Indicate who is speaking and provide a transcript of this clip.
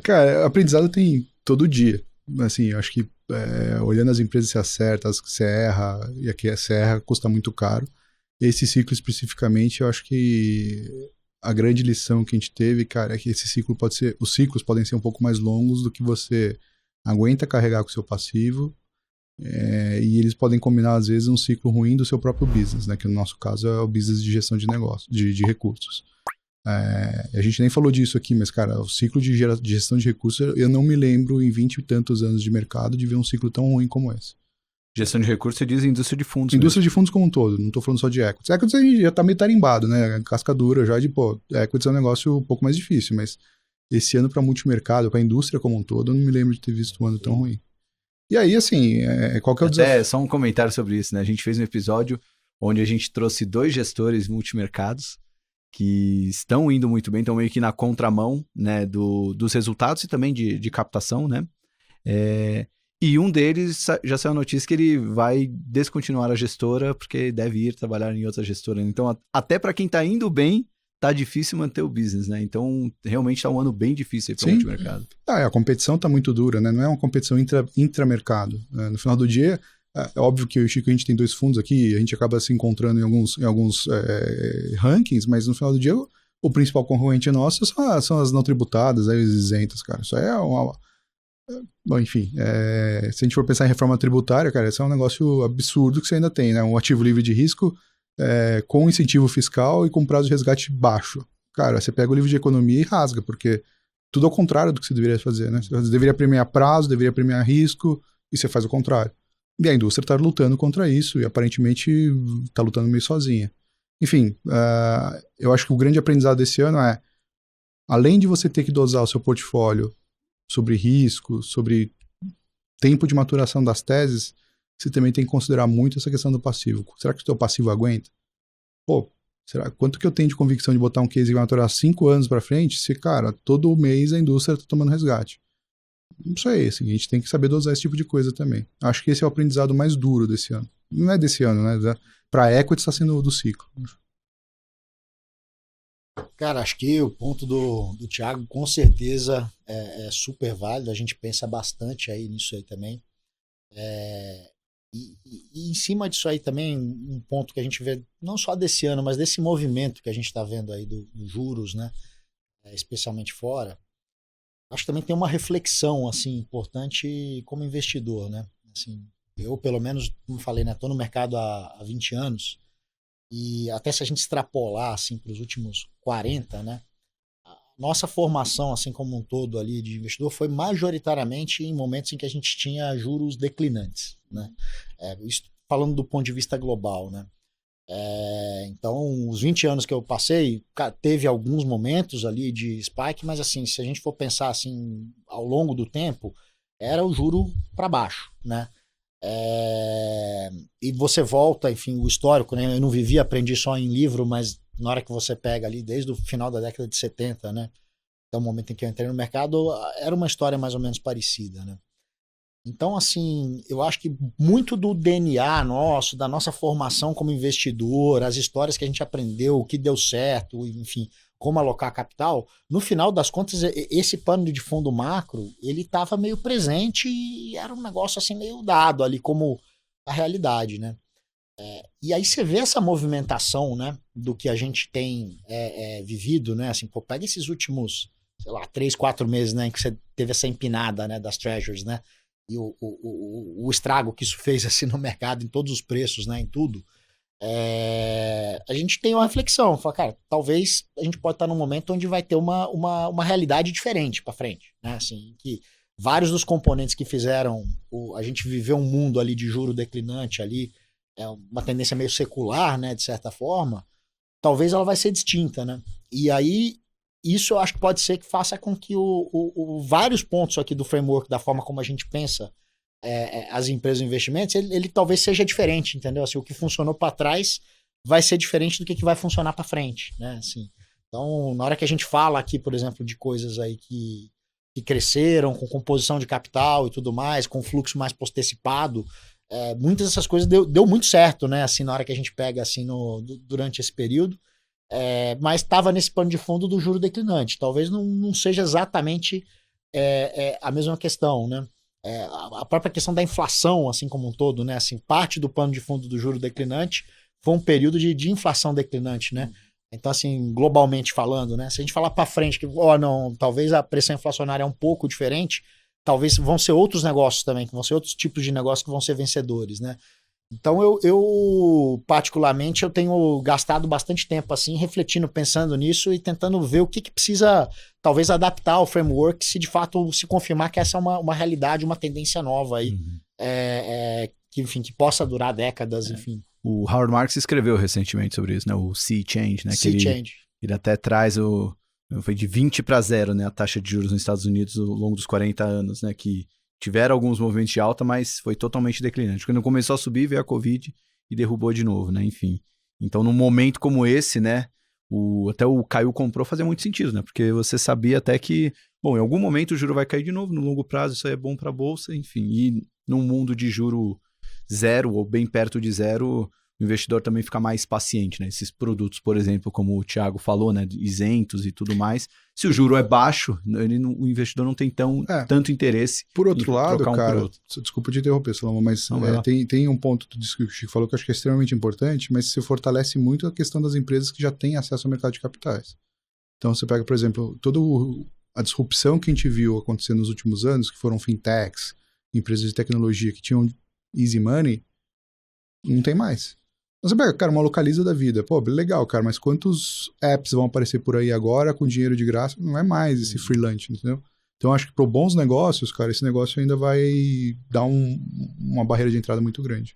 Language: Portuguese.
Speaker 1: Cara, aprendizado tem todo dia. Assim, eu acho que olhando as empresas você acerta, as que você erra, e aqui você erra, custa muito caro. Esse ciclo especificamente, eu acho que a grande lição que a gente teve, cara, é que esse ciclo pode ser, os ciclos podem ser um pouco mais longos do que você aguenta carregar com o seu passivo, e eles podem combinar, às vezes, um ciclo ruim do seu próprio business, né? Que no nosso caso é o business de gestão de negócio, de recursos. A gente nem falou disso aqui, mas, cara, o ciclo de gestão de recursos, eu não me lembro em 20 e tantos anos de mercado de ver um ciclo tão ruim como esse.
Speaker 2: Gestão de recursos, você diz indústria de fundos
Speaker 1: Indústria
Speaker 2: mesmo.
Speaker 1: de fundos como um todo, não tô falando só de equities. Equities a gente já tá meio tarimbado, né? Casca dura já de, pô, equities é um negócio um pouco mais difícil, mas esse ano para multimercado, para a indústria como um todo, eu não me lembro de ter visto um ano tão ruim. E aí, assim, qual que é o
Speaker 2: Até
Speaker 1: desafio?
Speaker 2: só um comentário sobre isso, né? A gente fez um episódio onde a gente trouxe dois gestores multimercados que estão indo muito bem, estão meio que na contramão, né, dos resultados e também de captação, né? É, e um deles já saiu a notícia que ele vai descontinuar a gestora porque deve ir trabalhar em outra gestora. Então, até para quem está indo bem, tá difícil manter o business, né? Então, realmente tá um ano bem difícil para o
Speaker 1: Sim,
Speaker 2: multimercado.
Speaker 1: a competição tá muito dura, né? Não é uma competição intramercado. Né? No final do dia, é óbvio que eu e o Chico, a gente tem dois fundos aqui, a gente acaba se encontrando em alguns rankings, mas no final do dia, o principal concorrente nosso são as não tributadas, aí, os isentos, cara. Isso aí é uma. Bom, enfim, se a gente for pensar em reforma tributária, cara, isso é um negócio absurdo que você ainda tem, né? Um ativo livre de risco com incentivo fiscal e com prazo de resgate baixo. Cara, você pega o livro de economia e rasga, porque tudo ao contrário do que você deveria fazer, né? Você deveria premiar prazo, deveria premiar risco, e você faz o contrário. E a indústria está lutando contra isso, e aparentemente está lutando meio sozinha. Enfim, eu acho que o grande aprendizado desse ano é, além de você ter que dosar o seu portfólio sobre risco, sobre tempo de maturação das teses, você também tem que considerar muito essa questão do passivo. Será que o seu passivo aguenta? Pô, será quanto que eu tenho de convicção de botar um case que vai maturar 5 anos para frente, se, cara, todo mês a indústria está tomando resgate? Não sei, assim, a gente tem que saber dosar esse tipo de coisa também. Acho que esse é o aprendizado mais duro desse ano. Não é desse ano, né? Para equity está sendo do ciclo.
Speaker 3: Cara, acho que o ponto do Thiago com certeza é super válido. A gente pensa bastante aí nisso aí também. É, e em cima disso aí também, um ponto que a gente vê, não só desse ano, mas desse movimento que a gente está vendo aí dos juros, né? Especialmente fora, acho que também tem uma reflexão assim importante como investidor, né? Assim, eu, pelo menos, como falei, né? Estou no mercado há 20 anos e até se a gente extrapolar assim, para os últimos 40, né? Nossa formação, assim como um todo ali de investidor, foi majoritariamente em momentos em que a gente tinha juros declinantes, né? Isso falando do ponto de vista global, né? Então, os 20 anos que eu passei, teve alguns momentos ali de spike, mas assim, se a gente for pensar assim, ao longo do tempo, era o juro para baixo, né? E você volta, enfim, o histórico, né? Eu não vivi, aprendi só em livro, mas na hora que você pega ali, desde o final da década de 70, né? Até o momento em que eu entrei no mercado, era uma história mais ou menos parecida, né? Então, assim, eu acho que muito do DNA nosso, da nossa formação como investidor, as histórias que a gente aprendeu, o que deu certo, enfim, como alocar capital, no final das contas, esse pano de fundo macro, ele estava meio presente e era um negócio assim meio dado ali como a realidade, né? E aí você vê essa movimentação, né, do que a gente tem vivido, né? Assim, pô, pega esses últimos, sei lá, 3, 4 meses, né, em que você teve essa empinada, né, das treasuries, né? E o estrago que isso fez assim no mercado, em todos os preços, né, em tudo, a gente tem uma reflexão, fala, cara, talvez a gente pode estar num momento onde vai ter uma realidade diferente para frente, né, assim, que vários dos componentes que fizeram a gente viver um mundo ali de juro declinante ali, uma tendência meio secular, né, de certa forma, talvez ela vai ser distinta, né, e aí isso eu acho que pode ser que faça com que vários pontos aqui do framework, da forma como a gente pensa as empresas de investimentos, ele talvez seja diferente, entendeu? Assim, o que funcionou para trás vai ser diferente do que vai funcionar para frente, né? Assim, então, na hora que a gente fala aqui, por exemplo, de coisas aí que cresceram, com composição de capital e tudo mais, com fluxo mais postecipado, muitas dessas coisas deu muito certo, né? Assim, na hora que a gente pega assim durante esse período. Mas estava nesse pano de fundo do juro declinante. Talvez não seja exatamente é a mesma questão, né? A própria questão da inflação, assim como um todo, né? Assim, parte do pano de fundo do juro declinante foi um período de inflação declinante, né? Então, assim, globalmente falando, né? Se a gente falar para frente que, não, talvez a pressão inflacionária é um pouco diferente, talvez vão ser outros negócios também, que vão ser outros tipos de negócios que vão ser vencedores, né? Então, eu particularmente, eu tenho gastado bastante tempo, assim, refletindo, pensando nisso e tentando ver o que precisa, talvez, adaptar ao framework se de fato se confirmar que essa é uma realidade, uma tendência nova aí, que, enfim, que possa durar décadas, enfim.
Speaker 2: O Howard Marks escreveu recentemente sobre isso, né? O Sea Change, né?
Speaker 3: Sea Change.
Speaker 2: Ele até traz foi de 20 para 0, né? A taxa de juros nos Estados Unidos ao longo dos 40 anos, né? Que tiveram alguns movimentos de alta, mas foi totalmente declinante. Quando começou a subir, veio a Covid e derrubou de novo, né? Enfim. Então, num momento como esse, né? Até o Caio comprou fazia muito sentido, né? Porque você sabia até que, bom, em algum momento o juro vai cair de novo, no longo prazo isso aí é bom para a bolsa, enfim. E num mundo de juro zero ou bem perto de zero, o investidor também fica mais paciente, né? Esses produtos, por exemplo, como o Thiago falou, né? Isentos e tudo mais. Se o juro é baixo, o investidor não tem tanto interesse
Speaker 1: por outro
Speaker 2: em
Speaker 1: lado,
Speaker 2: trocar
Speaker 1: cara,
Speaker 2: por outro.
Speaker 1: Desculpa te interromper, Salomão, mas
Speaker 2: Não,
Speaker 1: tem um ponto que o Chico falou que eu acho que é extremamente importante, mas se fortalece muito a questão das empresas que já têm acesso ao mercado de capitais. Então você pega, por exemplo, toda a disrupção que a gente viu acontecer nos últimos anos, que foram fintechs, empresas de tecnologia que tinham easy money, não tem mais. Então você pega, cara, uma Localiza da vida. Pô, legal, cara, mas quantos apps vão aparecer por aí agora com dinheiro de graça? Não é mais esse freelance, entendeu? Então acho que para bons negócios, cara, esse negócio ainda vai dar uma barreira de entrada muito grande.